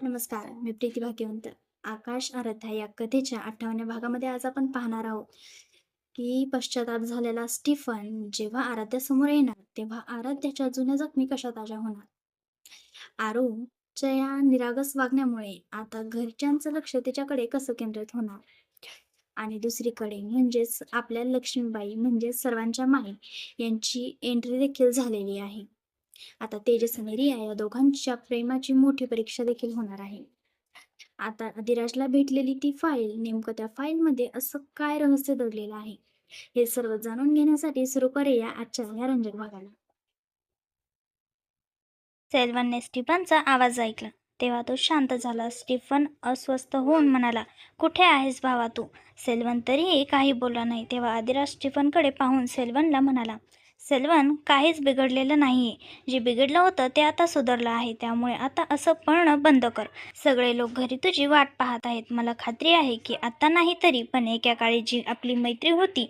नमस्कार, मी प्रीती भाग्यवंत. आकाश आराध्या या कथेच्या 58व्या भागामध्ये आज आपण पाहणार आहोत, की पश्चाताप झालेला स्टीफन जेव्हा आराध्यासमोर येणार, तेव्हा आराध्याच्या जुन्या जखमी कशा ताज्या होणार. आरूच्या या निरागस वागण्यामुळे आता घरच्यांचं लक्ष तिच्याकडे कसं केंद्रित होणार. आणि दुसरीकडे म्हणजेच आपल्या लक्ष्मीबाई म्हणजेच सर्वांच्या माई यांची एंट्री देखील झालेली आहे. आता तेजस आणि रिया या दोघांच्या प्रेमाची मोठी परीक्षा देखील होणार आहे. आता अधिराजला भेटलेली ती फाईल, नेमकं त्या फाईलमध्ये असं काय रहस्य दडलेलं आहे, हे सर्व जाणून घेण्यासाठी सुरू करूया आजच्या या रंजक भागाला. सेल्वनने स्टीफनचा आवाज ऐकला तेव्हा तो शांत झाला. स्टीफन अस्वस्थ होऊन म्हणाला, कुठे आहेस भावा तू? सेल्वन तरीही काही बोलला नाही. तेव्हा आदिराज स्टीफनकडे पाहून सेल्वनला म्हणाला, सेल्वन, काहीच बिघडलेलं नाहीये. जे बिघडलं होतं ते आता सुधारलं आहे. त्यामुळे आता असं पळणं बंद कर. सगळे लोक घरी तुझी वाट पाहत आहेत. मला खात्री आहे की आता नाही तरी पण एका काळी जी आपली मैत्री होती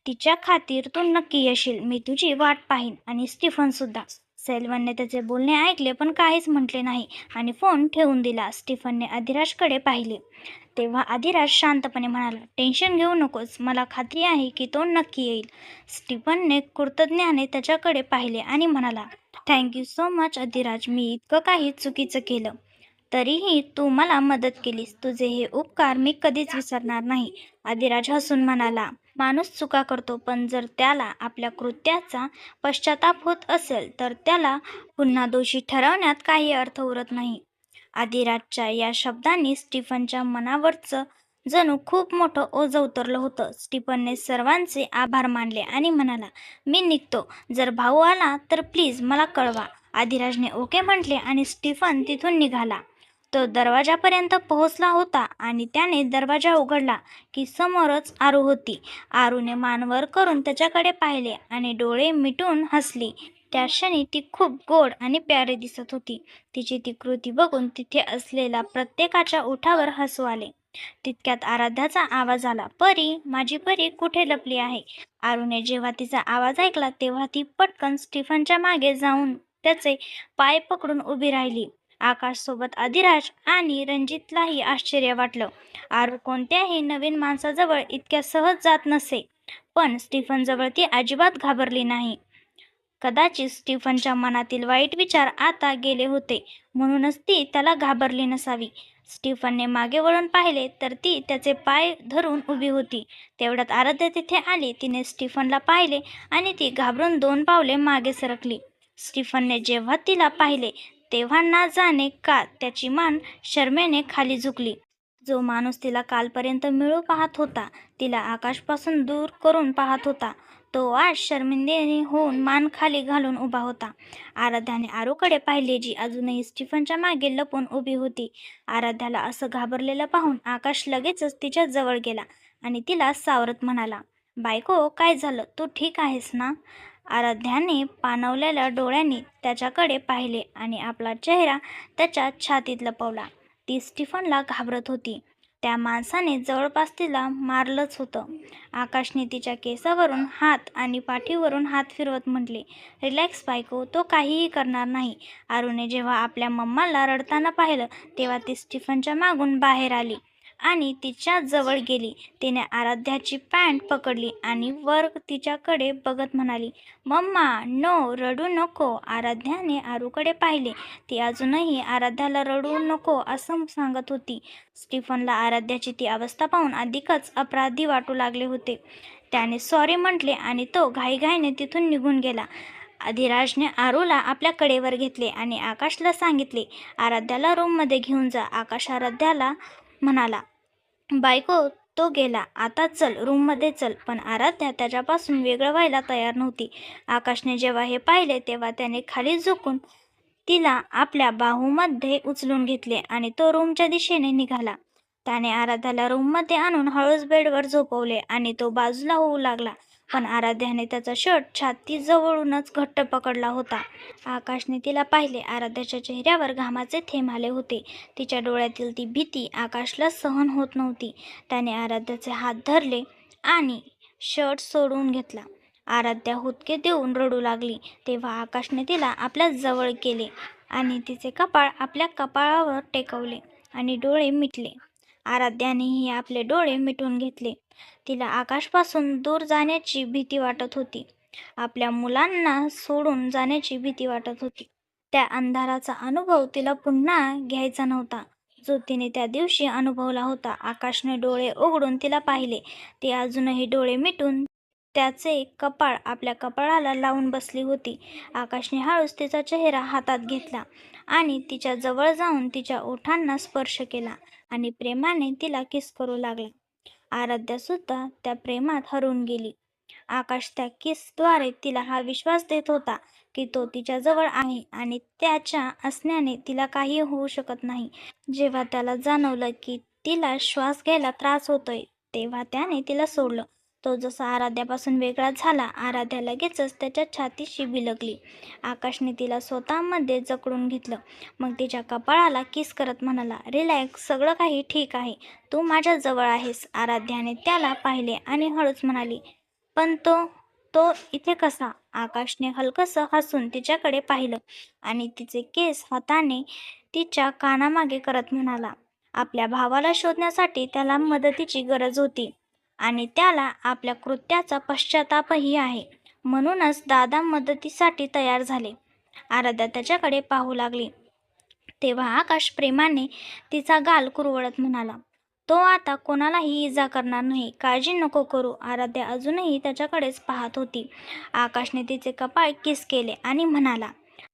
तिच्या खातीर तू नक्की येशील. मी तुझी वाट पाहीन आणि स्टीफन सुद्धा. सेल्वनने त्याचे बोलणे ऐकले पण काहीच म्हटले नाही आणि फोन ठेवून दिला. स्टीफनने अधिराजकडे पाहिले तेव्हा अधिराज शांतपणे म्हणाला, टेन्शन घेऊ नकोस, मला खात्री आहे की तो नक्की येईल. स्टीफनने कृतज्ञाने त्याच्याकडे पाहिले आणि म्हणाला, थँक्यू सो मच अधिराज. मी इतकं काही चुकीचं केलं तरीही तू मला मदत केलीस. तुझे हे उपकार मी कधीच विसरणार नाही. अधिराज हसून म्हणाला, माणूस चुका करतो पण जर त्याला आपल्या कृत्याचा पश्चाताप होत असेल तर त्याला पुन्हा दोषी ठरवण्यात काही अर्थ उरत नाही. अधिराजच्या या शब्दांनी स्टीफनच्या मनावरचं जणू खूप मोठं ओझं उतरलं होतं. स्टीफनने सर्वांचे आभार मानले आणि म्हणाला, मी निघतो. जर भाऊ आला तर प्लीज मला कळवा. अधिराजने ओके म्हटले आणि स्टीफन तिथून निघाला. तो दरवाजापर्यंत पोहोचला होता आणि त्याने दरवाजा उघडला की समोरच आरू होती. आरूने मान वर करून त्याच्याकडे पाहिले आणि डोळे मिटून हसली. त्या क्षणी ती खूप गोड आणि प्यारी दिसत होती. तिची ती कृती बघून तिथे असलेल्या प्रत्येकाच्या ओठावर हसू आले. तितक्यात आराध्याचा आवाज आला, परी, माझी परी कुठे लपली आहे? आरूने जेव्हा तिचा आवाज ऐकला तेव्हा ती पटकन स्टीफनच्या मागे जाऊन त्याचे पाय पकडून उभी राहिली. आकाश सोबत अधिराज आणि रणजितलाही आश्चर्य वाटलं. आरू कोणत्याही नवीन माणसाजवळ इतक्या सहज जात नसे, पण स्टीफनजवळ ती अजिबात घाबरली नाही. कदाचित स्टीफनच्या मनातील वाईट विचार आता गेले होते म्हणूनच ती त्याला घाबरली नसावी. स्टीफनने मागे वळून पाहिले तर ती त्याचे पाय धरून उभी होती. तेवढ्यात आराध्या तिथे आली. तिने स्टीफनला पाहिले आणि ती घाबरून 2 पावले मागे सरकली. स्टीफनने जेव्हा तिला पाहिले तेव्हा ना जाणे का त्याची मान शरमेने खाली झुकली. जो माणूस तिला कालपर्यंत मिळू पाहत होता, तिला आकाशपासून दूर करून पाहत होता, तो आज शर्मिंदेने होऊन मान खाली घालून उभा होता. आराध्याने आरूकडे पाहिले, जी अजूनही स्टीफनच्या मागे लपून उभी होती. आराध्याला असं घाबरलेलं पाहून आकाश लगेचच तिच्या जवळ गेला आणि तिला सावरत म्हणाला, बायको, काय झालं? तू ठीक आहेस ना? आराध्याने पाणवलेल्या डोळ्यांनी त्याच्याकडे पाहिले आणि आपला चेहरा त्याच्या छातीत लपवला. ती स्टीफनला घाबरत होती. त्या माणसाने जवळपास तिला मारलंच होतं. आकाशने तिच्या केसावरून हात आणि पाठीवरून हात फिरवत म्हटले, रिलॅक्स बायको, तो काहीही करणार नाही. आरूने जेव्हा आपल्या मम्माला रडताना पाहिलं तेव्हा ती स्टीफनच्या मागून बाहेर आली आणि तिच्या जवळ गेली. तिने आराध्याची पॅन्ट पकडली आणि वर तिच्याकडे बघत म्हणाली, मम्मा, नो, रडू नको. आराध्याने आरूकडे पाहिले. ती अजूनही आराध्याला रडू नको असं सांगत होती. स्टीफनला आराध्याची ती अवस्था पाहून अधिकच अपराधी वाटू लागले होते. त्याने सॉरी म्हटले आणि तो घाईघाईने तिथून निघून गेला. अधिराजने आरूला आपल्या कडेवर घेतले आणि आकाशला सांगितले, आराध्याला रूममध्ये घेऊन जा. आकाश आराध्याला म्हणाला, बायको, तो गेला, आता चल, रूममध्ये चल. पण आराध्या त्याच्यापासून वेगळं व्हायला तयार नव्हती. आकाशने जेव्हा हे पाहिले तेव्हा त्याने खाली झुकून तिला आपल्या बाहूमध्ये उचलून घेतले आणि तो रूमच्या दिशेने निघाला. त्याने आराध्याला रूममध्ये आणून हळूच बेडवर झोपवले आणि तो बाजूला होऊ लागला. पण आराध्याने त्याचा शर्ट छातीजवळूनच घट्ट पकडला होता. आकाशने तिला पाहिले. आराध्याच्या चेहऱ्यावर घामाचे थेंब आले होते. तिच्या डोळ्यातील ती भीती आकाशला सहन होत नव्हती. त्याने आराध्याचे हात धरले आणि शर्ट सोडून घेतला. आराध्या हुदके देऊन रडू लागली. तेव्हा आकाशने तिला आपल्या जवळ केले आणि तिचे कपाळ आपल्या कपाळावर टेकवले आणि डोळे मिटले. आराध्यानेही आपले डोळे मिटून घेतले. तिला आकाशपासून दूर जाण्याची भीती वाटत होती. आपल्या मुलांना सोडून जाण्याची भीती वाटत होती. त्या अंधाराचा अनुभव तिला पुन्हा घ्यायचा नव्हता, जो तिने त्या दिवशी अनुभवला होता. आकाशने डोळे उघडून तिला पाहिले. ती अजूनही डोळे मिटून त्याचे कपाळ आपल्या कपाळाला लावून बसली होती. आकाशने हळूच तिचा चेहरा हातात घेतला आणि तिच्या जवळ जाऊन तिच्या ओठांना स्पर्श केला आणि प्रेमाने तिला किस करू लागला. आराध्या सुद्धा त्या प्रेमात हरवून गेली. आकाश त्या किसद्वारे तिला हा विश्वास देत होता की तो तिच्या जवळ आहे आणि त्याच्या असण्याने तिला काही होऊ शकत नाही. जेव्हा त्याला जाणवलं की तिला श्वास घ्यायला त्रास होतोय, तेव्हा त्याने तिला सोडलं. तो जसा आराध्यापासून वेगळा झाला, आराध्या लगेचच त्याच्या छातीशी बिलगली. आकाशने तिला स्वतःमध्ये जकडून घेतलं. मग तिच्या कपाळाला किस करत म्हणाला, रिलॅक्स, सगळं काही ठीक आहे, तू माझ्या जवळ आहेस. आराध्याने त्याला पाहिले आणि हळूच म्हणाली, पण तो तो इथे कसा? आकाशने हलकसं हसून तिच्याकडे पाहिलं आणि तिचे केस हाताने तिच्या कानामागे करत म्हणाला, आपल्या भावाला शोधण्यासाठी त्याला मदतीची गरज होती आणि त्याला आपल्या कृत्याचा पश्चातापही आहे. म्हणूनच दादा मदतीसाठी तयार झाले. आराध्या त्याच्याकडे पाहू लागली. तेव्हा आकाश प्रेमाने तिचा गाल कुरवळत म्हणाला, तो आता कोणालाही इजा करणार नाही, काळजी नको करू. आराध्या अजूनही त्याच्याकडेच पाहत होती. आकाशने तिचे कपाळ किस केले आणि म्हणाला,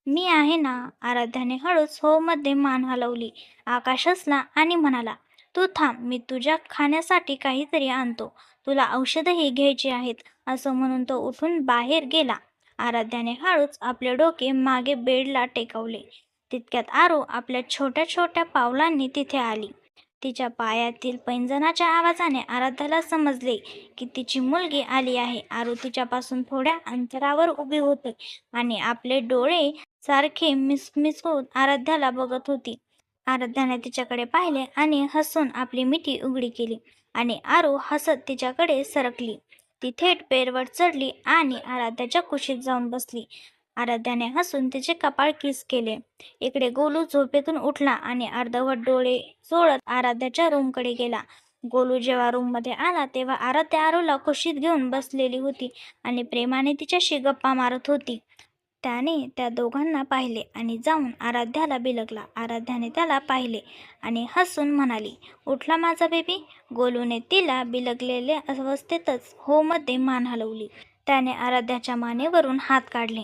मी आहे ना. आराध्याने हळूच हो मध्ये मान हलवली. आकाश हसला आणि म्हणाला, तू थांब, मी तुझ्या खाण्यासाठी काहीतरी आणतो, तुला औषधही घ्यायची आहेत. असं म्हणून तो उठून बाहेर गेला. आराध्याने हळूच आपले डोके मागे बेडला टेकवले. तितक्यात आरू आपल्या छोट्या छोट्या पावलांनी तिथे आली. तिच्या पायातील पैंजणाच्या आवाजाने आराध्याला समजले की तिची मुलगी आली आहे. आरू तिच्यापासून थोड्या अंतरावर उभी होती आणि आपले डोळे सारखे मिसमिसवून आराध्याला बघत होती. आराध्याने तिच्याकडे पाहिले आणि हसून आपली मिठी उघडी केली आणि आरू हसत तिच्याकडे सरकली. ती थेट बेडवर चढली आणि आराध्याच्या कुशीत जाऊन बसली. आराध्याने हसून तिचे कपाळ किस केले. इकडे गोलू झोपेतून उठला आणि अर्धवट डोळे चोळत आराध्याच्या रूमकडे गेला. गोलू जेव्हा रूममध्ये आला तेव्हा आराध्या आरूला कुशीत घेऊन बसलेली होती आणि प्रेमाने तिच्याशी गप्पा मारत होती. त्याने त्या दोघांना पाहिले आणि जाऊन आराध्याला बिलगला. आराध्याने त्याला पाहिले आणि हसून म्हणाली, उठला माझा बेबी. गोलूने तिला बिलगलेल्या अवस्थेतच हो मध्ये मान हलवली. त्याने आराध्याच्या मानेवरून हात काढले.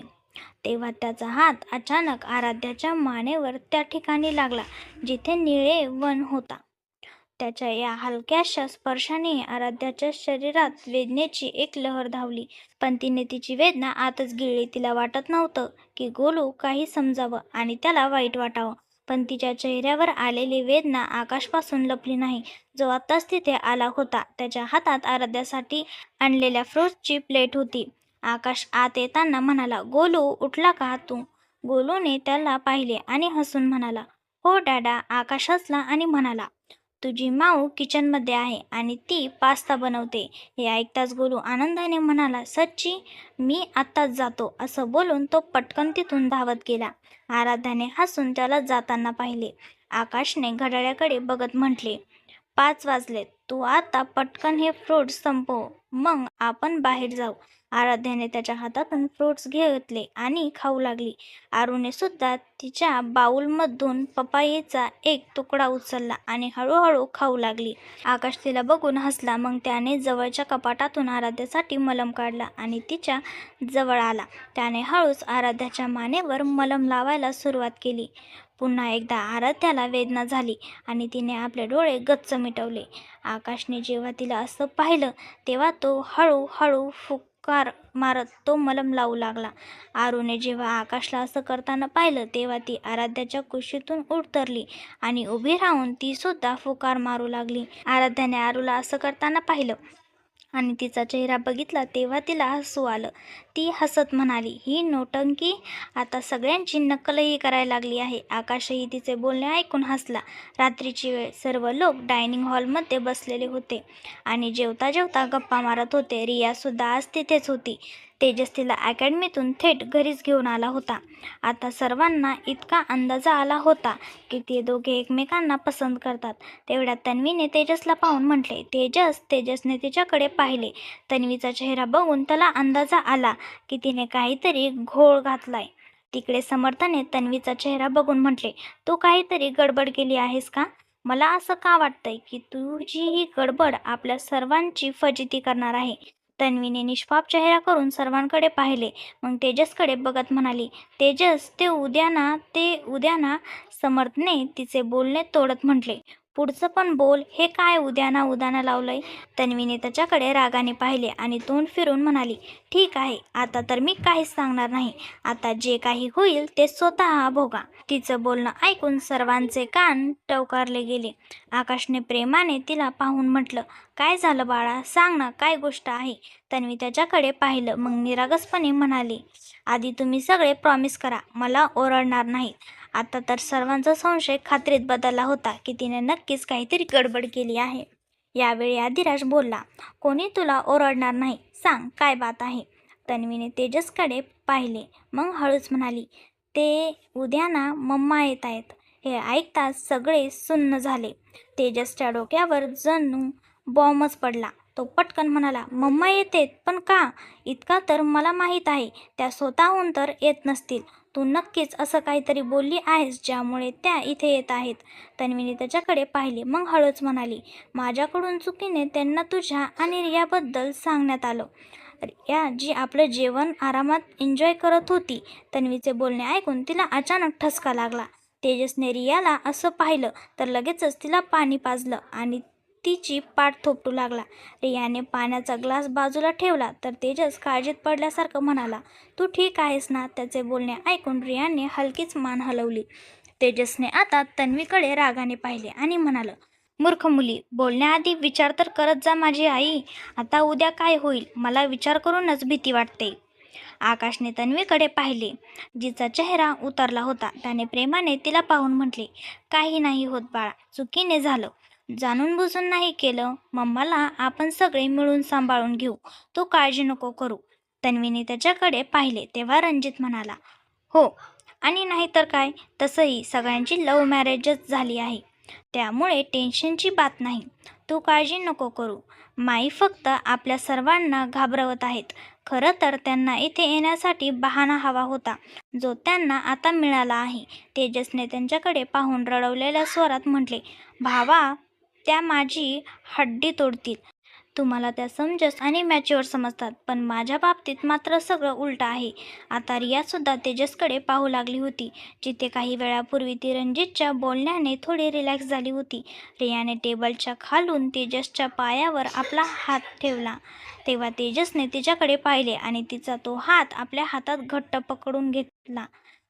तेव्हा त्याचा हात अचानक आराध्याच्या मानेवर त्या ठिकाणी लागला जिथे निळे वन होता. त्याच्या या हलक्याशा स्पर्शाने आराध्याच्या शरीरात वेदनेची एक लहर धावली. पण तिने तिची वेदना आतच गिळली. तिला वाटत नव्हतं की गोलू काही समजावं आणि त्याला वाईट वाटावं. पण तिच्या चेहऱ्यावर आलेली वेदना आकाशपासून लपली नाही, जो आत्ताच तिथे आला होता. त्याच्या हातात आराध्यासाठी आणलेल्या फ्रूट्सची प्लेट होती. आकाश आत येताना म्हणाला, गोलू उठला का तू? गोलूने त्याला पाहिले आणि हसून म्हणाला, हो डॅडा. आकाश हसला आणि म्हणाला, तुझी माऊ किचनमध्ये आहे आणि ती पास्ता बनवते. हे ऐकताच गोलू आनंदाने म्हणाला, सच्ची? मी आत्ताच जातो. असं बोलून तो पटकन तिथून धावत गेला. आराध्याने हसून त्याला जाताना पाहिले. आकाशने घड्याळाकडे बघत म्हटले, 5 वाजलेत. तू आता पटकन हे फ्रूट्स संपव, मग आपण बाहेर जाऊ. आराध्याने त्याच्या हातातून फ्रूट्स घेतले आणि खाऊ लागली. आरूने सुद्धा तिच्या बाऊलमधून पपायेचा एक तुकडा उचलला आणि हळूहळू खाऊ लागली. आकाश तिला बघून हसला. मग त्याने जवळच्या कपाटातून आराध्यासाठी मलम काढला आणि तिच्या जवळ आला. त्याने हळूच आराध्याच्या मानेवर मलम लावायला सुरुवात केली. पुन्हा एकदा आराध्याला वेदना झाली आणि तिने आपले डोळे गच्च मिटवले. आकाशने जेव्हा तिला असं पाहिलं तेव्हा तो हळूहळू फुकार मारत तो मलम लावू लागला. आरूने जेव्हा आकाशला असं करताना पाहिलं तेव्हा ती आराध्याच्या कुशीतून उतरली आणि उभी राहून ती सुद्धा फुकार मारू लागली. आराध्याने आरूला असं करताना पाहिलं आणि तिचा चेहरा बघितला तेव्हा तिला हसू आलं. ती हसत म्हणाली, ही नौटंकी आता सगळ्यांची नक्कलही करायला लागली आहे. आकाशही तिचे बोलणे ऐकून हसला. रात्रीची वेळ. सर्व लोक डायनिंग हॉलमध्ये बसलेले होते आणि जेवता जेवता गप्पा मारत होते. रियासुद्धा आज तिथेच होती. तेजस तिला अकॅडमीतून थेट घरीच घेऊन आला होता. आता सर्वांना इतका अंदाजा आला होता की ते दोघे एकमेकांना पसंत करतात. तेवढ्यात तन्वीने तेजसला पाहून म्हटले, तेजस. तेजसने तिच्याकडे पाहिले. तन्वीचा चेहरा बघून त्याला अंदाजा आला की तिने काहीतरी घोळ घातलाय. तिकडे समर्थने तन्वीचा चेहरा बघून म्हटले, तू काहीतरी गडबड केली आहेस का? मला असं का वाटतंय की तुझी ही गडबड आपल्या सर्वांची फजिती करणार आहे. तन्वीने निष्पाप चेहरा करून सर्वांकडे पाहिले. मग तेजसकडे बघत म्हणाली, तेजस, ते उद्या ना. समर्थने तिचे बोलणे तोडत म्हटले, पुढचं पण बोल. हे काय उद्याना लावलंय? तन्वीने त्याच्याकडे रागाने पाहिले आणि तोंड फिरून म्हणाली, ठीक आहे, आता तर मी काहीच सांगणार नाही. आता जे काही होईल ते स्वतः भोगा. तिचं बोलणं ऐकून सर्वांचे कान टवकारले गेले. आकाशने प्रेमाने तिला पाहून म्हटलं, काय झालं बाळा, सांग ना, काय गोष्ट आहे? तन्वी त्याच्याकडे पाहिलं. मग निरागसपणे म्हणाली, आधी तुम्ही सगळे प्रॉमिस करा, मला ओरडणार नाही. आता तर सर्वांचा संशय खात्रीत बदलला होता की तिने नक्कीच काहीतरी गडबड केली आहे. यावेळी आदिराज बोलला, कोणी तुला ओरडणार नाही, सांग काय बात आहे? तन्वीने तेजसकडे पाहिले. मग हळूच म्हणाली, ते उद्या ना मम्मा येत आहेत. हे ऐकताच सगळे सुन्न झाले. तेजसच्या डोक्यावर जणू बॉम्बच पडला. तो पटकन म्हणाला, मम्मा येतेत, पण का? इतका तर मला माहीत आहे, त्या स्वतःहून तर येत नसतील. तू नक्कीच असं काहीतरी बोलली आहेस ज्यामुळे त्या इथे येत आहेत. तन्वीने त्याच्याकडे पाहिले. मग हळूच म्हणाली, माझ्याकडून चुकीने त्यांना तुझ्या आणि रियाबद्दल सांगण्यात आलं. रिया जी आपलं जेवण आरामात एन्जॉय करत होती. तन्वीचे बोलणे ऐकून तिला अचानक ठसका लागला. तेजसने रियाला असं पाहिलं तर लगेचच तिला पाणी पाजलं आणि तिची पाठ थोपटू लागला. रियाने पाण्याचा ग्लास बाजूला ठेवला तर तेजस काळजीत पडल्यासारखं म्हणाला, तू ठीक आहेस ना? त्याचे बोलणे ऐकून रियाने हलकीच मान हलवली. तेजसने आता तन्वीकडे रागाने पाहिले आणि म्हणालं, मूर्ख मुली, बोलण्याआधी विचार तर करत जा माझी आई. आता उद्या काय होईल मला विचार करूनच भीती वाटते. आकाशने तन्वीकडे पाहिले. जिचा चेहरा उतरला होता. त्याने प्रेमाने तिला पाहून म्हटले, काही नाही होत बाळा, चुकीने झालं, जाणून बुजून नाही केलं. मम्माला आपण सगळे मिळून सांभाळून घेऊ, तू काळजी नको करू. तन्वीने त्याच्याकडे पाहिले तेव्हा रणजित म्हणाला, हो, आणि नाहीतर काय, तसंही सगळ्यांची लव्ह मॅरेजच झाली आहे, त्यामुळे टेन्शनची बात नाही. तू काळजी नको करू. माई फक्त आपल्या सर्वांना घाबरवत आहेत. खरं तर त्यांना इथे येण्यासाठी बहाणा हवा होता, जो त्यांना आता मिळाला आहे. तेजसने त्यांच्याकडे पाहून रडवलेल्या स्वरात म्हटले, भावा, त्या माझी हड्डी तोडतील. तुम्हाला त्या समंजस आणि मॅच्युअर समजतात, पण माझ्या बाबतीत मात्र सगळं उलटं आहे. आता रियासुद्धा तेजसकडे पाहू लागली होती. जिथे काही वेळापूर्वी ती रणजितच्या बोलण्याने थोडी रिलॅक्स झाली होती. रियाने टेबलच्या खालून तेजसच्या पायावर आपला हात ठेवला. तेव्हा तेजसने तिच्याकडे पाहिले आणि तिचा तो हात आपल्या हातात घट्ट पकडून घेतला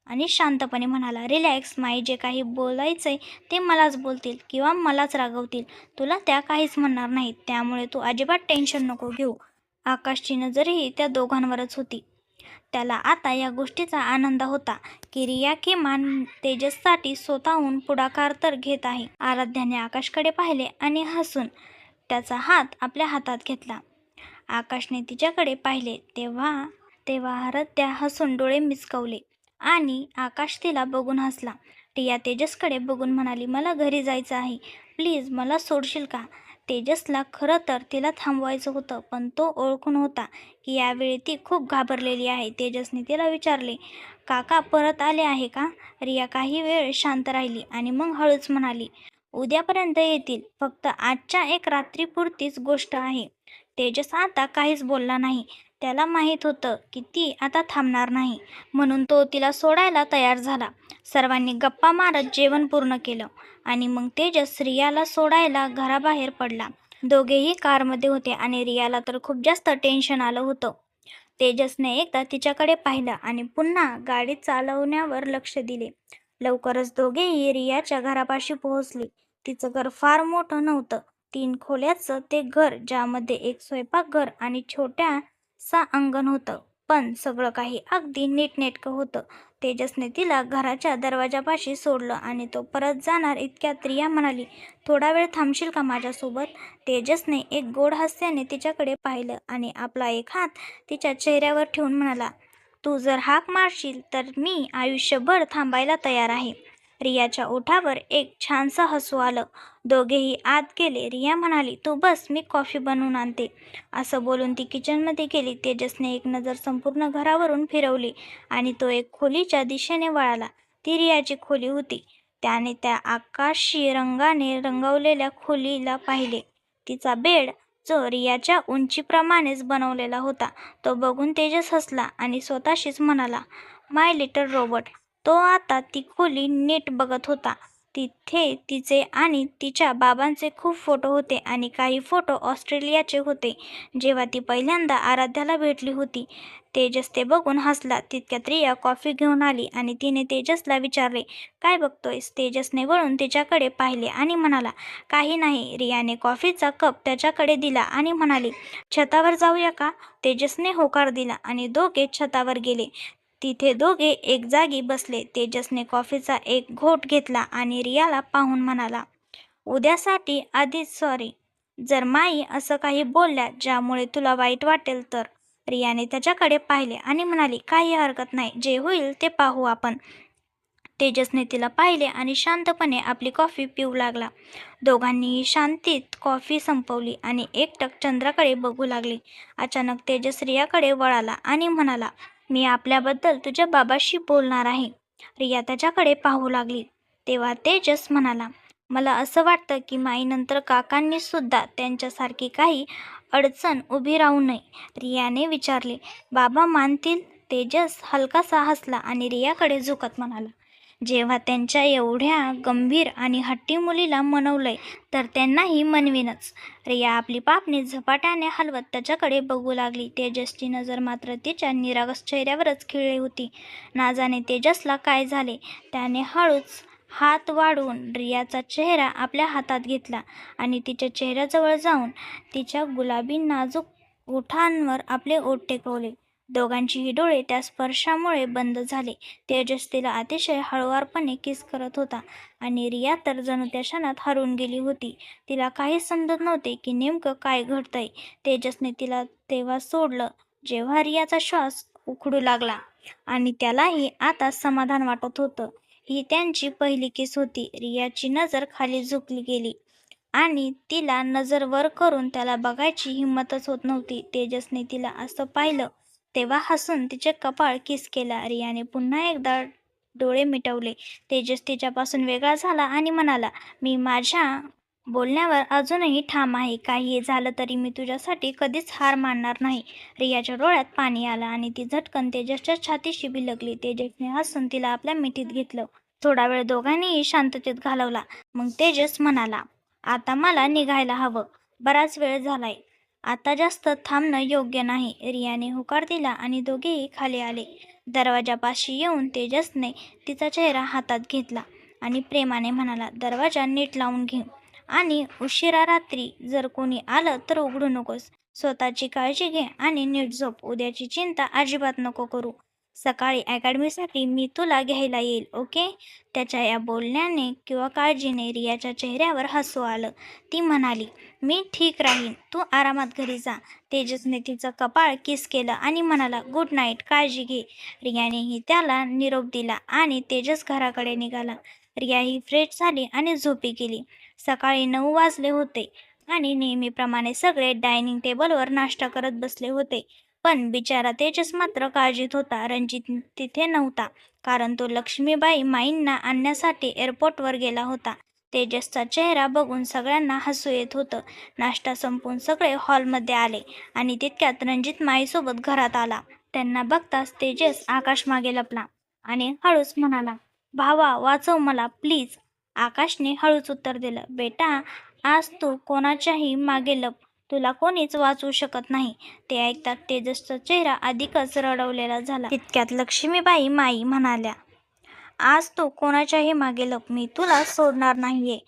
आणि शांतपणे म्हणाला, रिलॅक्स माई, जे काही बोलायचंय ते मलाच बोलतील किंवा मलाच रागवतील. तुला त्या काहीच म्हणणार नाहीत, त्यामुळे तू अजिबात टेन्शन नको घेऊ. आकाशची नजरही त्या दोघांवरच होती. त्याला आता या गोष्टीचा आनंद होता की रिया किमान तेजससाठी स्वतःहून पुढाकार तर घेत आहे. आराध्याने आकाशकडे पाहिले आणि हसून त्याचा हात आपल्या हातात घेतला. आकाशने तिच्याकडे पाहिले तेव्हा आराध्या हसून डोळे मिचकवले आणि आकाश तिला बघून हसला. रिया तेजसकडे बघून म्हणाली, मला घरी जायचं आहे, प्लीज मला सोडशील का? तेजसला खरं तर तिला थांबवायचं होतं, पण तो ओळखून होता की यावेळी ती खूप घाबरलेली आहे. तेजसने तिला विचारले, काका परत आले आहे का? रिया काही वेळ शांत राहिली आणि मग हळूच म्हणाली, उद्यापर्यंत येतील, फक्त आजच्या एक रात्रीपुरतीच गोष्ट आहे. तेजस आता काहीच बोलला नाही. त्याला माहीत होतं की ती आता थांबणार नाही, म्हणून तो तिला सोडायला तयार झाला. सर्वांनी गप्पा मारत जेवण पूर्ण केलं आणि मग तेजस रियाला सोडायला घराबाहेर पडला. दोघेही कारमध्ये होते आणि रियाला तर खूप जास्त टेन्शन आलं होतं. तेजसने एकदा तिच्याकडे पाहिलं आणि पुन्हा गाडी चालवण्यावर लक्ष दिले. लवकरच दोघेही रियाच्या घरापाशी पोहोचले. तिचं घर फार मोठं नव्हतं. 3 खोल्याचं ते घर, ज्यामध्ये एक स्वयंपाकघर आणि छोट्यासा अंगण होतं. पण सगळं काही अगदी नीटनेटकं होतं. तेजसने तिला घराच्या दरवाजापाशी सोडलं आणि तो परत जाणार इतक्यात रिया म्हणाली, थोडा वेळ थांबशील का माझ्यासोबत? तेजसने एक गोड हास्याने तिच्याकडे पाहिलं आणि आपला एक हात तिच्या चेहऱ्यावर ठेवून म्हणाला, तू जर हाक मारशील तर मी आयुष्यभर थांबायला तयार आहे. रियाच्या ओठावर एक छानसं हसू आलं. दोघेही आत गेले. रिया म्हणाली, तू बस, मी कॉफी बनवून आणते. असं बोलून ती किचनमध्ये गेली. तेजसने एक नजर संपूर्ण घरावरून फिरवली आणि तो एक खोलीच्या दिशेने वळाला. ती रियाची खोली होती. त्याने त्या आकाशी रंगाने रंगवलेल्या खोलीला पाहिले. तिचा बेड जो रियाच्या उंचीप्रमाणेच बनवलेला होता, तो बघून तेजस हसला आणि स्वतःशीच म्हणाला, माय लिटल रोबोट. तो आता ती खोली नीट बघत होता. तिथे तिचे आणि तिच्या बाबांचे खूप फोटो होते आणि काही फोटो ऑस्ट्रेलियाचे होते, जेव्हा ती पहिल्यांदा आराध्याला भेटली होती. तेजस ते बघून हसला. तितक्यात रिया कॉफी घेऊन आली आणि तिने तेजसला विचारले, काय बघतोयस? तेजसने वळून तिच्याकडे पाहिले आणि म्हणाला, काही नाही. रियाने कॉफीचा कप त्याच्याकडे दिला आणि म्हणाली, छतावर जाऊया का? तेजसने होकार दिला आणि दोघे छतावर गेले. तिथे दोघे एक जागी बसले. तेजसने कॉफीचा एक घोट घेतला आणि रियाला पाहून म्हणाला, उद्यासाठी आधीच सॉरी. जर माई असं काही बोलल्या ज्यामुळे तुला वाईट वाटेल तर. रियाने त्याच्याकडे पाहिले आणि म्हणाली, काही हरकत नाही, जे होईल ते पाहू आपण. तेजसने तिला पाहिले आणि शांतपणे आपली कॉफी पिऊ लागला. दोघांनीही शांतीत कॉफी संपवली आणि एकटक चंद्राकडे बघू लागले. अचानक तेजस रियाकडे वळाला आणि म्हणाला, मी आपल्याबद्दल तुझ्या बाबाशी बोलणार आहे. रिया त्याच्याकडे पाहू लागली. तेव्हा तेजस म्हणाला, मला असं वाटतं की माईनंतर काकांनी सुद्धा त्यांच्यासारखी काही अडचण उभी राहू नये. रियाने विचारले, बाबा मानतील? तेजस हलकासा हसला आणि रियाकडे झुकत म्हणाला, जेव्हा त्यांच्या एवढ्या गंभीर आणि हट्टी मुलीला मनवलंय तर त्यांनाही मनवीनच. रिया आपली पापणी झपाट्याने हलवत त्याच्याकडे बघू लागली. तेजसची नजर मात्र तिच्या निरागस चेहऱ्यावरच खिळली होती. ना जाणे तेजसला काय झाले. त्याने हळूच हात वाढवून रियाचा चेहरा आपल्या हातात घेतला आणि तिच्या चेहऱ्याजवळ जाऊन तिच्या गुलाबी नाजूक ओठांवर आपले ओठ टेकवले. दोघांचीही डोळे त्या स्पर्शामुळे बंद झाले. तेजस तिला अतिशय हळुवारपणे किस करत होता आणि रिया तर जणू त्या क्षणात हरवून गेली होती. तिला काहीच समजत नव्हते की नेमकं काय घडतंय. तेजसने तिला तेव्हा सोडलं जेव्हा रियाचा श्वास उखडू लागला आणि त्यालाही आता समाधान वाटत होतं. ही त्यांची पहिली किस होती. रियाची नजर खाली झुकली गेली आणि तिला नजर वर करून त्याला बघायची हिंमतच होत नव्हती. तेजसने तिला असं पाहिलं तेव्हा हसून तिचे कपाळ किस केला. रियाने पुन्हा एकदा डोळे मिटवले. तेजस तिच्यापासून वेगळा झाला आणि म्हणाला, मी माझ्या बोलण्यावर अजूनही ठाम आहे. काहीही झालं तरी मी तुझ्यासाठी कधीच हार मानणार नाही. रियाच्या डोळ्यात पाणी आलं आणि ती झटकन तेजसच्या छातीशी भिलकली. तेजसने हसून तिला आपल्या मिठीत घेतलं. थोडा वेळ दोघांनीही शांततेत घालवला. मग तेजस म्हणाला, आता मला निघायला हवं. बराच वेळ झालाय. आता जास्त थांबणं योग्य नाही. रियाने होकार दिला आणि दोघेही खाली आले. दरवाजापाशी येऊन तेजसने तिचा चेहरा हातात घेतला आणि प्रेमाने म्हणाला, दरवाजा नीट लावून घे आणि उशिरा रात्री जर कोणी आलं तर उघडू नकोस. स्वतःची काळजी घे आणि नीट झोप. उद्याची चिंता अजिबात नको करू. सकाळी अकॅडमीसाठी मी तुला घ्यायला येईल, ओके? त्याच्या या बोलण्याने किंवा काळजीने रियाच्या चेहऱ्यावर हसू आलं. ती म्हणाली, मी ठीक राहीन, तू आरामात घरी जा. तेजसने तिचं कपाळ किस केलं आणि म्हणाला, गुड नाईट, काळजी घे. रियानेही त्याला निरोप दिला आणि तेजस घराकडे निघाला. रिया ही फ्रेश झाली आणि झोपी गेली. सकाळी 9 वाजले होते आणि नेहमीप्रमाणे सगळे डायनिंग टेबलवर नाश्ता करत बसले होते. पण बिचारा तेजस मात्र काळजीत होता. रणजित तिथे नव्हता कारण तो लक्ष्मीबाई माईंना आणण्यासाठी एअरपोर्टवर गेला होता. तेजसचा चेहरा बघून सगळ्यांना हसू येत होतं. नाश्ता संपवून सगळे हॉलमध्ये आले आणि तितक्यात रणजित माईसोबत घरात आला. त्यांना बघताच तेजस आकाश मागे लपला आणि हळूच म्हणाला, भावा वाचव मला प्लीज. आकाशने हळूच उत्तर दिलं, बेटा आज तू कोणाच्याही मागे लप, तुला कोणीच वाचवू शकत नाही. ते ऐकतात तेजसचा चेहरा अधिकच रडवलेला झाला. तितक्यात लक्ष्मीबाई माई म्हणाल्या, आज तू कोणाच्याही मागे लप, मी तुला सोडणार नाहीये.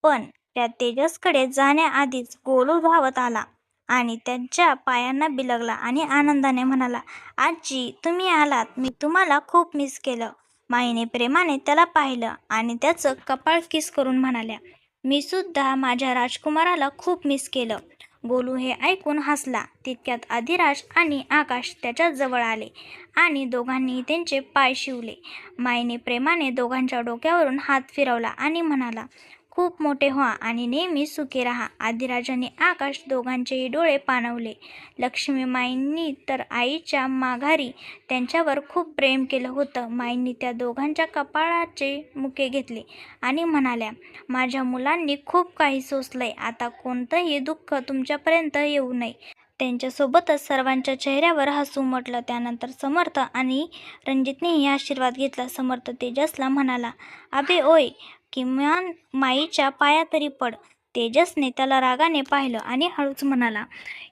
पण त्या तेजसकडे जाण्याआधीच गोलू धावत आला आणि त्यांच्या पायांना बिलगला आणि आनंदाने म्हणाला, आजी तुम्ही आलात, मी तुम्हाला खूप मिस केलं. माईने प्रेमाने त्याला पाहिलं आणि त्याचं कपाळ किस करून म्हणाल्या, मी सुद्धा माझ्या राजकुमाराला खूप मिस केलं. गोलू हे ऐकून हसला. तितक्यात अधिराज आणि आकाश त्याच्या जवळ आले आणि दोघांनी त्यांचे पाय शिवले. माईने प्रेमाने दोघांच्या डोक्यावरून हात फिरवला आणि म्हणाला, खूप मोठे व्हा आणि नेहमी सुखी राहा. अधिराजाने आकाश दोघांचेही डोळे पाणवले. लक्ष्मीमाईंनी तर आईच्या माघारी त्यांच्यावर खूप प्रेम केलं होतं. माईंनी त्या दोघांच्या कपाळाचे मुके घेतले आणि म्हणाल्या, माझ्या मुलांनी खूप काही सोसलंय, आता कोणतंही दुःख तुमच्यापर्यंत येऊ नये. त्यांच्यासोबतच सर्वांच्या चेहऱ्यावर हसू उमटलं. त्यानंतर समर्थ आणि रणजितनेही आशीर्वाद घेतला. समर्थ तेजसला म्हणाला, अबे ओय, किमान माईच्या पाया तरी पड. तेजसने त्याला रागाने पाहिलं आणि हळूच म्हणाला,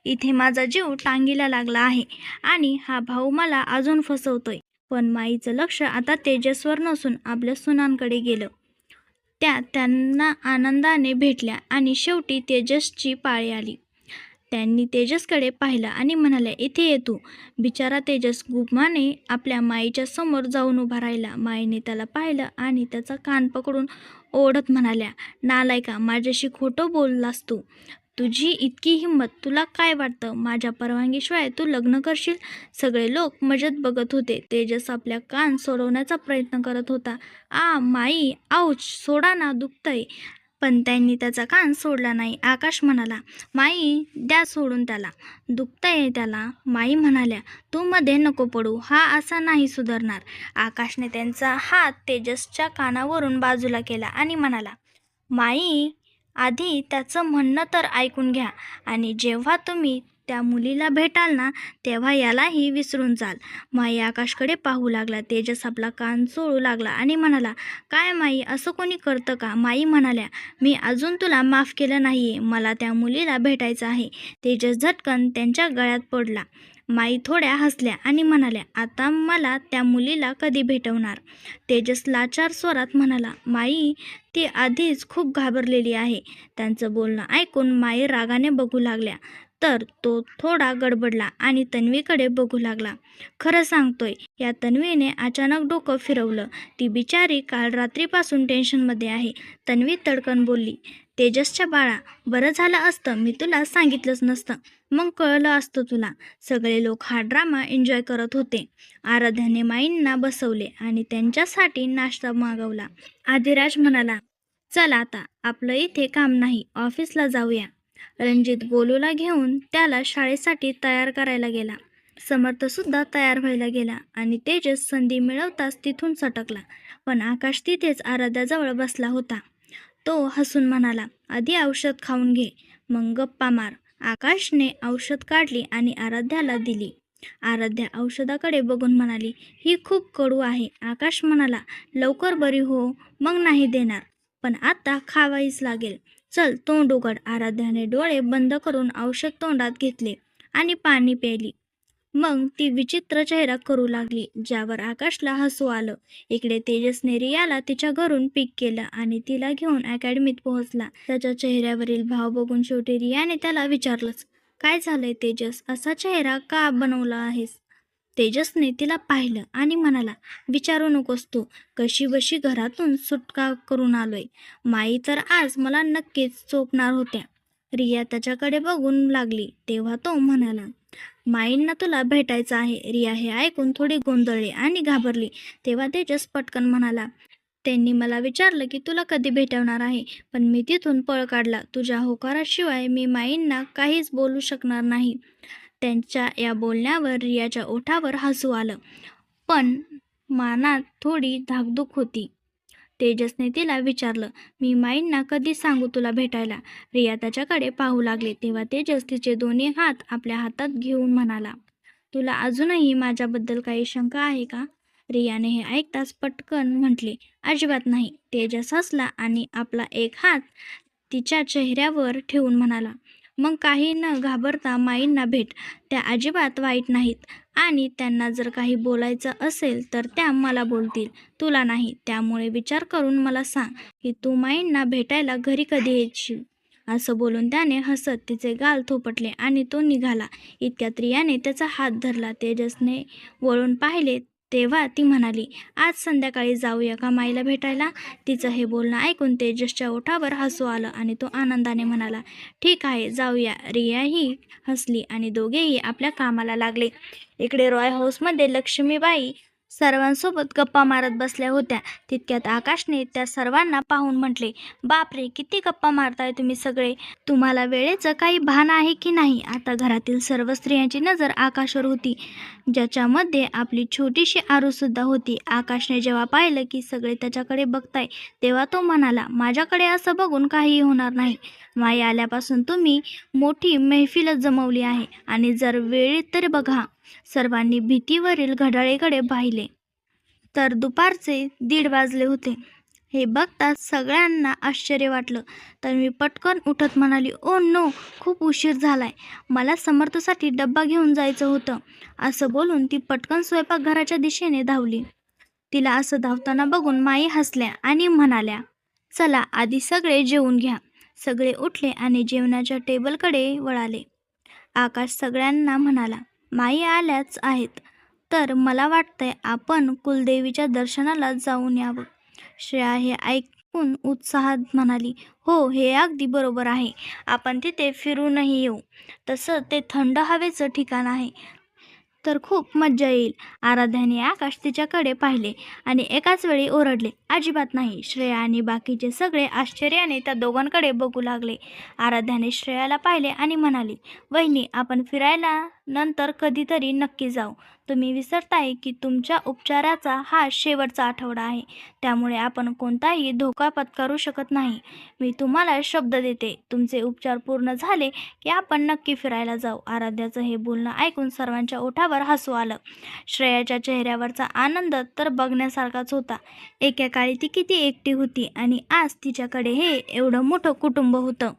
इथे माझा जीव टांगीला लागला आहे आणि हा भाऊ मला अजून फसवतोय. पण माईचं लक्ष आता तेजसवर नसून आपल्या सुनांकडे गेलं. त्या त्यांना आनंदाने भेटल्या आणि शेवटी तेजसची पाळी आली. त्यांनी तेजसकडे पाहिलं आणि म्हणाल्या, इथे ये तू. बिचारा तेजस गुमाने आपल्या माईच्या समोर जाऊन उभा राहिला. माईने त्याला पाहिलं आणि त्याचा कान पकडून ओढत म्हणाल्या, नालायका, माझ्याशी खोटं बोललास तू. तुझी इतकी हिंमत, तुला काय वाटतं माझ्या परवानगीशिवाय तू लग्न करशील? सगळे लोक मजेत बघत होते. तेजस आपल्या कान सोडवण्याचा प्रयत्न करत होता. माई, आऊच, सोडा ना, दुखतंय. पण त्यांनी त्याचा कान सोडला नाही. आकाश म्हणाला, माई द्या सोडून त्याला, दुखतंय त्याला. माई म्हणाल्या, तू मध्ये नको पडू, हा असा नाही सुधारणार. आकाशने त्यांचा हात तेजसच्या कानावरून बाजूला केला आणि म्हणाला, माई आधी त्याचं म्हणणं तर ऐकून घ्या आणि जेव्हा तुम्ही त्या मुलीला भेटाल ना, तेव्हा यालाही विसरून जाल. माई आकाशकडे पाहू लागला. तेजस आपला कान चोळू लागला आणि म्हणाला, काय माई, असं कोणी करतं का? माई म्हणाल्या, मी अजून तुला माफ केलं नाहीये, मला त्या मुलीला भेटायचं आहे. तेजस झटकन त्यांच्या गळ्यात पडला. माई थोड्या हसल्या आणि म्हणाल्या, आता मला त्या मुलीला कधी भेटवणार? तेजस लाचार स्वरात म्हणाला, माई ती आधीच खूप घाबरलेली आहे. त्यांचं बोलणं ऐकून माई रागाने बघू लागल्या. तर तो थोडा गडबडला आणि तन्वीकडे बघू लागला. खरं सांगतोय, या तन्वीने अचानक डोकं फिरवलं. ती बिचारी काल रात्रीपासून टेन्शनमध्ये आहे. तन्वी तडकन बोलली, तेजसच्या बाळा, बरं झालं असतं मी तुला सांगितलंच नसतं, मग कळलं असतं तुला. सगळे लोक हा ड्रामा एन्जॉय करत होते. आराध्याने माईंना बसवले आणि त्यांच्यासाठी नाश्ता मागवला. अधिराज म्हणाला, चल आता, आपलं इथे काम नाही, ऑफिसला जाऊया. रणजित गोलूला घेऊन त्याला शाळेसाठी तयार करायला गेला. समर्थसुद्धा तयार व्हायला गेला आणि तेजस संधी मिळवताच तिथून सटकला. पण आकाश तिथेच आराध्याजवळ बसला होता. तो हसून म्हणाला, आधी औषध खाऊन घे, मग गप्पा मार. आकाशने औषध काढली आणि आराध्याला दिली. आराध्या औषधाकडे बघून म्हणाली, ही खूप कडू आहे. आकाश म्हणाला, लवकर बरी हो, मग नाही देणार, पण आता खावाईच लागेल. चल तोंड उघड. आराध्याने डोळे बंद करून औषध तोंडात घेतले आणि पाणी प्यायली. मग ती विचित्र चेहरा करू लागली, ज्यावर आकाशला हसू आलं. इकडे तेजसने रियाला तिच्या घरून पिक केलं आणि तिला घेऊन अकॅडमीत पोहोचला. त्याच्या चेहऱ्यावरील भाव बघून शेवटी रियाने त्याला विचारलंच, काय झालंय तेजस, असा चेहरा का बनवला आहेस? तेजसने तिला पाहिलं आणि म्हणाला, विचारू नकोस तू, कशी बशी घरातून सुटका करून आलोय. माई तर आज मला नक्कीच चोपणार होत्या. रिया त्याच्याकडे बघून लागली. तेव्हा तो म्हणाला, माईंना तुला भेटायचं आहे. रिया हे ऐकून थोडी गोंधळली आणि घाबरली. तेव्हा तेजस पटकन म्हणाला, त्यांनी मला विचारलं की तुला कधी भेटवणार आहे, पण मी तिथून पळ काढला. तुझ्या होकाराशिवाय मी माईंना काहीच बोलू शकणार नाही. त्यांच्या या बोलण्यावर रियाच्या ओठावर हसू आलं, पण मनात थोडी धाकधूक होती. तेजसने तिला विचारलं, मी माईंना कधी सांगू तुला भेटायला? रिया त्याच्याकडे पाहू लागली. तेव्हा तेजस तिचे दोन्ही हात आपल्या हातात घेऊन म्हणाला, तुला अजूनही माझ्याबद्दल काही शंका आहे का? रियाने हे ऐकताच पटकन म्हटले, अजिबात नाही. तेजस हसला आणि आपला एक हात तिच्या चेहऱ्यावर ठेवून म्हणाला, मग काही न घाबरता माईंना भेट. त्या अजिबात वाईट नाहीत आणि त्यांना जर काही बोलायचं असेल तर त्या मला बोलतील, तुला नाही. त्यामुळे विचार करून मला सांग की तू माईंना भेटायला घरी कधी येशील? असं बोलून त्याने हसत तिचे गाल थोपटले आणि तो निघाला. इतक्यात रियाने त्याचा हात धरला. तेजसने वळून पाहिले तेव्हा ती म्हणाली, आज संध्याकाळी जाऊया का माईला भेटायला? तिचं हे बोलणं ऐकून तेजसच्या ओठावर हसू आलं आणि तो आनंदाने म्हणाला, ठीक आहे, जाऊया. रियाही हसली आणि दोघेही आपल्या कामाला लागले. इकडे रॉय हाऊसमध्ये लक्ष्मीबाई सर्वांसोबत गप्पा मारत बसल्या होत्या. तितक्यात आकाशने त्या सर्वांना पाहून म्हटले, बापरे, किती गप्पा मारताय तुम्ही सगळे. तुम्हाला वेळेचं काही भान आहे की नाही? आता घरातील सर्व स्त्रियांची नजर आकाशवर होती, ज्याच्यामध्ये आपली छोटीशी आरूसुद्धा होती. आकाशने जेव्हा पाहिलं की सगळे त्याच्याकडे बघताय तेव्हा तो म्हणाला, माझ्याकडे असं बघून काहीही होणार नाही. माई आल्यापासून तुम्ही मोठी मैफिलच जमवली आहे आणि जर वेळेत तर बघा. सर्वांनी भीतीवरील घड्याळीकडे पाहिले तर दुपारचे 1:30 वाजले होते. हे बघताच सगळ्यांना आश्चर्य वाटलं. तर मी पटकन उठत म्हणाली, ओ नो, खूप उशीर झालाय. मला समर्थसाठी डब्बा घेऊन जायचं होतं. असं बोलून ती पटकन स्वयंपाकघराच्या दिशेने धावली. तिला असं धावताना बघून माई हसल्या आणि म्हणाल्या, चला आधी सगळे जेवून घ्या. सगळे उठले आणि जेवणाच्या टेबलकडे वळाले. आकाश सगळ्यांना म्हणाला, माई आल्याच आहेत, तर मला वाटतंय आपण कुलदेवीच्या दर्शनाला जाऊन यावं. श्रेया हे ऐकून उत्साहात म्हणाली, हो, हे अगदी बरोबर आहे. आपण तिथे फिरूनही येऊ. तसं ते थंड हवेचं ठिकाण आहे, तर खूप मज्जा येईल. आराध्याने आकाश तिच्याकडे पाहिले आणि एकाच वेळी ओरडले, अजिबात नाही. श्रेया आणि बाकीचे सगळे आश्चर्याने त्या दोघांकडे बघू लागले. आराध्याने श्रेयाला पाहिले आणि म्हणाली, वहिनी, आपण फिरायला नंतर कधीतरी नक्की जाऊ. तुम्ही विसरताय की तुमच्या उपचाराचा हा शेवटचा आठवडा आहे, त्यामुळे आपण कोणताही धोका पत्करू शकत नाही. मी तुम्हाला शब्द देते, तुमचे उपचार पूर्ण झाले की आपण नक्की फिरायला जाऊ. आराध्याचं हे बोलणं ऐकून सर्वांच्या ओठावर हसू आलं. श्रेयाच्या चेहऱ्यावरचा आनंद तर बघण्यासारखाच होता. एकेकाळी ती किती एकटी होती आणि आज तिच्याकडे हे एवढं मोठं कुटुंब होतं,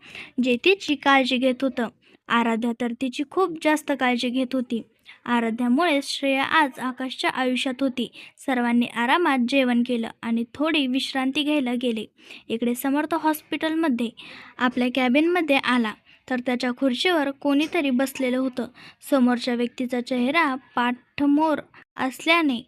जे तिची काळजी घेत होतं. आराध्या तर तिची खूप जास्त काळजी घेत होती. आराध्यामुळे श्रेया आज आकाशच्या आयुष्यात होती. सर्वांनी आरामात जेवण केलं आणि थोडी विश्रांती घ्यायला गेले. इकडे समर्थ हॉस्पिटलमध्ये आपल्या कॅबिनमध्ये आला तर त्याच्या खुर्चीवर कोणीतरी बसलेलं होतं. समोरच्या व्यक्तीचा चेहरा पाठमोर असल्याने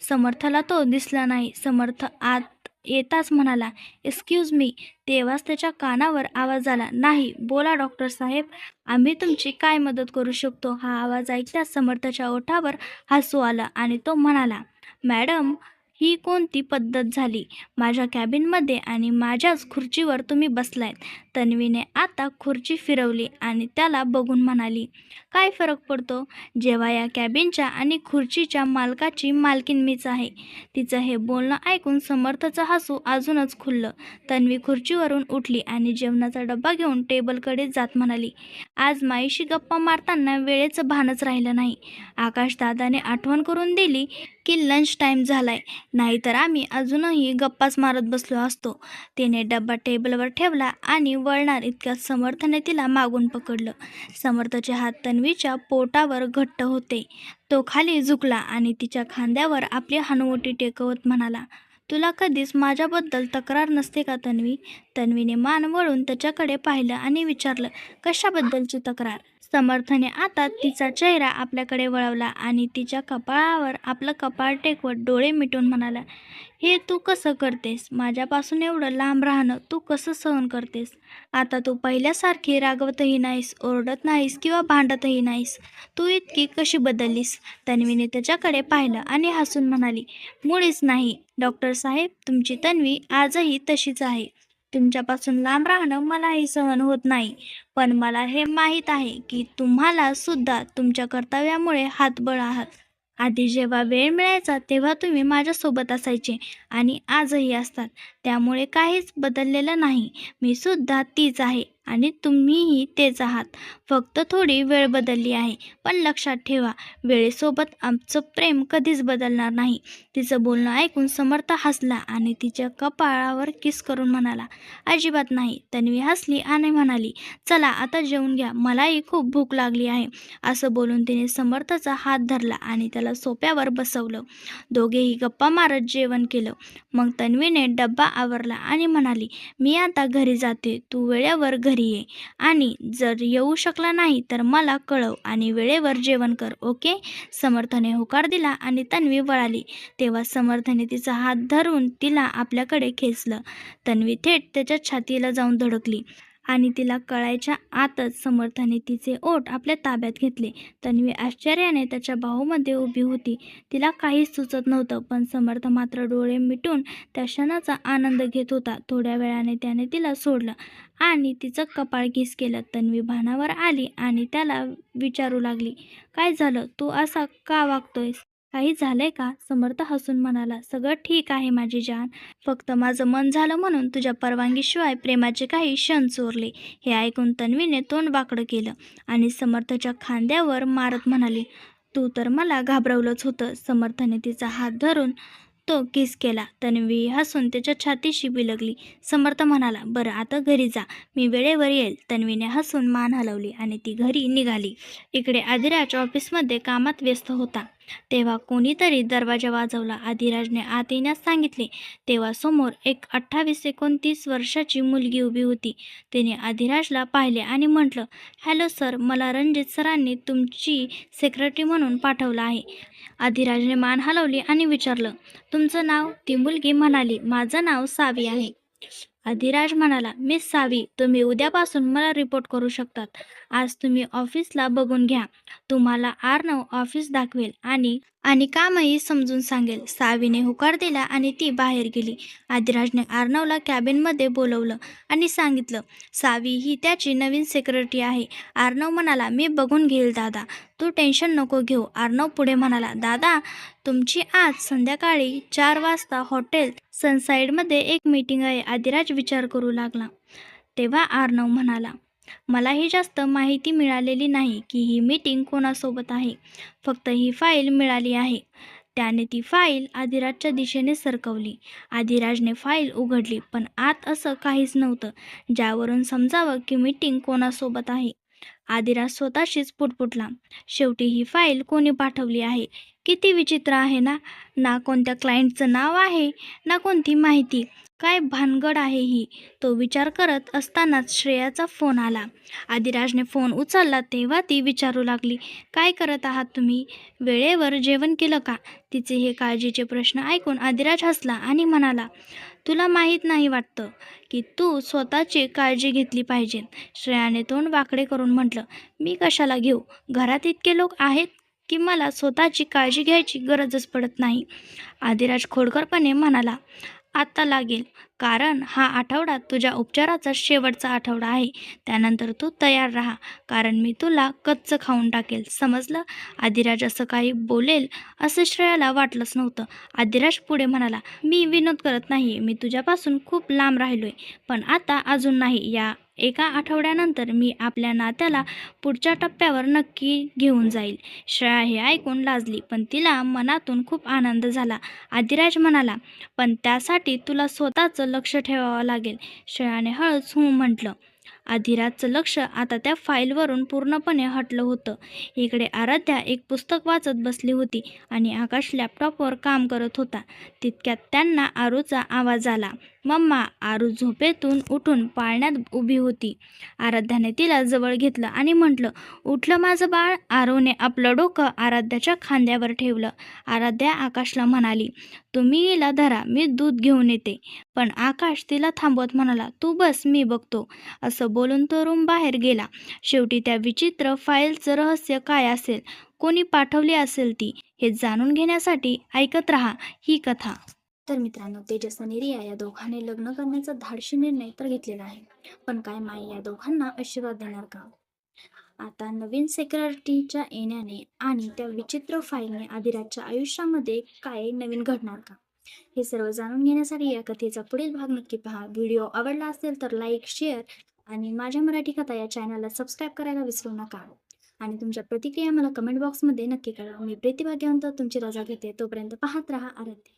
समर्थला तो दिसला नाही. समर्थ आत येताच म्हणाला, एक्सक्यूज मी. तेव्हाच त्याच्या कानावर आवाज आला, नाही, बोला डॉक्टर साहेब, आम्ही तुमची काय मदत करू शकतो. हा आवाज ऐकल्यास समर्थच्या ओठावर हसू आलं आणि तो म्हणाला, मॅडम, ही कोणती पद्धत झाली? माझ्या कॅबिनमध्ये आणि माझ्याच खुर्चीवर तुम्ही बसलायत. तन्वीने आता खुर्ची फिरवली आणि त्याला बघून म्हणाली, काय फरक पडतो जेव्हा या कॅबिनच्या आणि खुर्चीच्या मालकाची मालकीण मीच आहे. तिचं हे बोलणं ऐकून समर्थचं हसू अजूनच खुललं. तन्वी खुर्चीवरून उठली आणि जेवणाचा डब्बा घेऊन टेबलकडे जात म्हणाली, आज माईशी गप्पा मारताना वेळेचं भानच राहिलं नाही. आकाशदादाने आठवण करून दिली की लंच टाईम झालाय, नाहीतर आम्ही अजूनही गप्पाच मारत बसलो असतो. तिने डब्बा टेबलवर ठेवला आणि वळणार इतक्यात समर्थने तिला मागून पकडलं. समर्थचे हात तन्वीच्या पोटावर घट्ट होते. तो खाली झुकला आणि तिच्या खांद्यावर आपली हनुवटी टेकवत म्हणाला, तुला कधीच माझ्याबद्दल तक्रार नसते का तन्वी? तन्वीने मान वळून त्याच्याकडे पाहिलं आणि विचारलं, कशाबद्दलची तक्रार? समर्थने आता तिचा चेहरा आपल्याकडे वळवला आणि तिच्या कपाळावर आपलं कपाळ टेकवत डोळे मिटून म्हणाला, हे तू कसं करतेस? माझ्यापासून एवढं लांब राहणं तू कसं सहन करतेस? आता तू पहिल्यासारखी रागवतही नाहीस, ओरडत नाहीस किंवा भांडतही नाहीस. तू इतकी कशी बदललीस? तन्वीने त्याच्याकडे पाहिलं आणि हसून म्हणाली, मुळीच नाही डॉक्टर साहेब, तुमची तन्वी आजही तशीच आहे. तुमच्यापासून लांब राहणं मलाही सहन होत नाही, पण मला हे माहीत आहे की तुम्हाला सुद्धा तुमच्या कर्तव्यामुळे हातबळ आहात. आधी जेव्हा वेळ मिळायचा तेव्हा तुम्ही माझ्यासोबत असायचे आणि आजही असतात, त्यामुळे काहीच बदललेलं नाही. मी सुद्धा तीच आहे आणि तुम्हीही तेच आहात. फक्त थोडी वेळ बदलली आहे, पण लक्षात ठेवा, वेळेसोबत आमचं प्रेम कधीच बदलणार नाही. तिचं बोलणं ऐकून समर्थ हसला आणि तिच्या कपाळावर किस करून म्हणाला, अजिबात नाही. तन्वी हसली आणि म्हणाली, चला आता जेवून घ्या, मलाही खूप भूक लागली आहे. असं बोलून तिने समर्थचा हात धरला आणि त्याला सोफ्यावर बसवलं. दोघेही गप्पा मारत जेवण केलं. मग तन्वीने डब्बा आवरला आणि म्हणाली, मी आता घरी जाते, तू वेळेवर घरी घरी ये आणि जर येऊ शकला नाही तर मला कळव आणि वेळेवर जेवण कर, ओके? समर्थने होकार दिला आणि तन्वी वळाली. तेव्हा समर्थने तिचा हात धरून तिला आपल्याकडे खेचलं. तन्वी थेट त्याच्या छातीला जाऊन धडकली आणि तिला कळायच्या आतच समर्थाने तिचे ओठ आपल्या ताब्यात घेतले. तन्वी आश्चर्याने त्याच्या बाहूमध्ये उभी होती. तिला काहीच सुचत नव्हतं, पण समर्थ मात्र डोळे मिटून त्या क्षणाचा आनंद घेत होता. थोड्या वेळाने त्याने तिला सोडलं आणि तिचं कपाळ किस केलं. तन्वी भानावर आली आणि त्याला विचारू लागली, काय झालं? तू असा का वागतोयस? काही झालंय का? समर्थ हसून म्हणाला, सगळं ठीक आहे माझी जान. फक्त माझं मन झालं म्हणून तुझ्या परवानगीशिवाय प्रेमाचे काही क्षण चोरले. हे ऐकून तन्वीने तोंड वाकडं केलं आणि समर्थच्या खांद्यावर मारत म्हणाली, तू तर मला घाबरवलंच होतं. समर्थने तिचा हात धरून तो किस केला. तन्वी हसून त्याच्या छातीशी बिलगली. समर्थ म्हणाला, बरं आता घरी जा, मी वेळेवर येईल. तन्वीने हसून मान हलवली आणि ती घरी निघाली. इकडे आदिराज ऑफिसमध्ये कामात व्यस्त होता. तेव्हा कोणीतरी दरवाजा वाजवला. आदिराजने आत येण्यास सांगितले. तेव्हा समोर एक 28-29 वर्षाची मुलगी उभी होती. तिने आदिराजला पाहिले आणि म्हटलं, हॅलो सर, मला रणजित सरांनी तुमची सेक्रेटरी म्हणून पाठवलं आहे. आदिराजने मान हलवली आणि विचारलं, तुमचं नाव? ती मुलगी म्हणाली, माझं नाव सावी आहे. आदिराज म्हणाला, मिस सावी, तुम्ही उद्यापासून मला रिपोर्ट करू शकतात. आज तुम्ही ऑफिसला बघून घ्या. तुम्हाला आर्नव ऑफिस दाखवेल आणि कामही समजून सांगेल. सावीने होकार दिला आणि ती बाहेर गेली. आदिराजने आर्नवला कॅबिनमध्ये बोलवलं आणि सांगितलं, सावी ही त्याची नवीन सेक्रेटरी आहे. आर्नव म्हणाला, मी बघून घेईल दादा, तू टेन्शन नको घेऊ. आर्नव पुढे म्हणाला, दादा, तुमची आज संध्याकाळी 4 वाजता हॉटेल सनसाईडमध्ये एक मीटिंग आहे. आदिराज विचार करू लागला. तेव्हा आर्नव म्हणाला, मलाही जास्त माहिती मिळालेली नाही की ही मीटिंग कोणासोबत आहे. फक्त ही फाईल मिळाली आहे. त्याने ती फाईल आदिराजच्या दिशेने सरकवली. आदिराजने फाईल उघडली, पण आत असं काहीच नव्हतं ज्यावरून समजावं की मीटिंग कोणासोबत आहे. आदिराज स्वतःशीच पुटपुटला, शेवटी ही फाईल कोणी पाठवली आहे? किती विचित्र आहे ना. ना कोणत्या क्लायंटचं नाव आहे, ना कोणती माहिती. काय भानगड आहे ही? तो विचार करत असतानाच श्रेयाचा फोन आला. आदिराजने फोन उचलला तेव्हा ती विचारू लागली, काय करत आहात तुम्ही? वेळेवर जेवण केलं का? तिचे हे काळजीचे प्रश्न ऐकून आदिराज हसला आणि म्हणाला, तुला माहीत नाही वाटतं की तू स्वतःची काळजी घेतली पाहिजे. श्रेयाने तोंड वाकडे करून म्हटलं, मी कशाला घेऊ? घरात इतके लोक आहेत की मला स्वतःची काळजी घ्यायची गरजच पडत नाही. आदिराज खोडकरपणे म्हणाला, आता लागेल, कारण हा आठवडा तुझ्या उपचाराचा शेवटचा आठवडा आहे. त्यानंतर तू तयार राहा, कारण मी तुला कच्चं खाऊन टाकेल, समजलं? आदिराज असं काही बोलेल असं श्रेयाला वाटलंच नव्हतं. आदिराज पुढे म्हणाला, मी विनोद करत नाही, मी तुझ्यापासून खूप लांब राहिलोय, पण आता अजून नाही. या एका आठवड्यानंतर मी आपल्या नात्याला पुढच्या टप्प्यावर नक्की घेऊन जाईल. श्रेया हे ऐकून लाजली, पण तिला मनातून खूप आनंद झाला. आदिराज म्हणाला, पण त्यासाठी तुला स्वतःचं लक्ष ठेवावं लागेल. श्रेयाने हळूच हो म्हटलं. आदिराजचं लक्ष आता त्या फाईलवरून पूर्णपणे हटलं होतं. इकडे आराध्या एक पुस्तक वाचत बसली होती आणि आकाश लॅपटॉपवर काम करत होता. तितक्यात त्यांना आरूचा आवाज आला. मम्मा! आरू झोपेतून उठून पाळण्यात उभी होती. आराध्याने तिला जवळ घेतलं आणि म्हटलं, उठलं माझं बाळ? आरूने आपलं डोकं आराध्याच्या खांद्यावर ठेवलं. आराध्या आकाशला म्हणाली, तुम्ही हिला धरा, मी दूध घेऊन येते. पण आकाश तिला थांबवत म्हणाला, तू बस, मी बघतो. असं बोलून तो रूम बाहेर गेला. शेवटी त्या विचित्र फाईलचं रहस्य काय असेल, कोणी पाठवली असेल ती, हे जाणून घेण्यासाठी ऐकत राहा ही कथा. तर मित्रांनो, तेजस आणि रिया या दोघांनी लग्न करण्याचा धाडसी निर्णय तर घेतलेला आहे, पण काय माई या दोघांना आशीर्वाद देणार का? आता नवीन सेक्रेटरीच्या येण्याने आणि त्या विचित्र फाईलने आदिराजच्या आयुष्यामध्ये काय नवीन घडणार का? हे सर्व जाणून घेण्यासाठी या कथेचा पुढील भाग नक्की पहा. व्हिडिओ आवडला असेल तर लाईक, शेअर आणि माझ्या मराठी कथा या चॅनलला सबस्क्राईब करायला विसरू नका. आणि तुमच्या प्रतिक्रिया मला कमेंट बॉक्समध्ये नक्की कळवा. मी प्रीती भाग्यवंत तुमची रजा घेते. तोपर्यंत पाहत राहा आराध्य.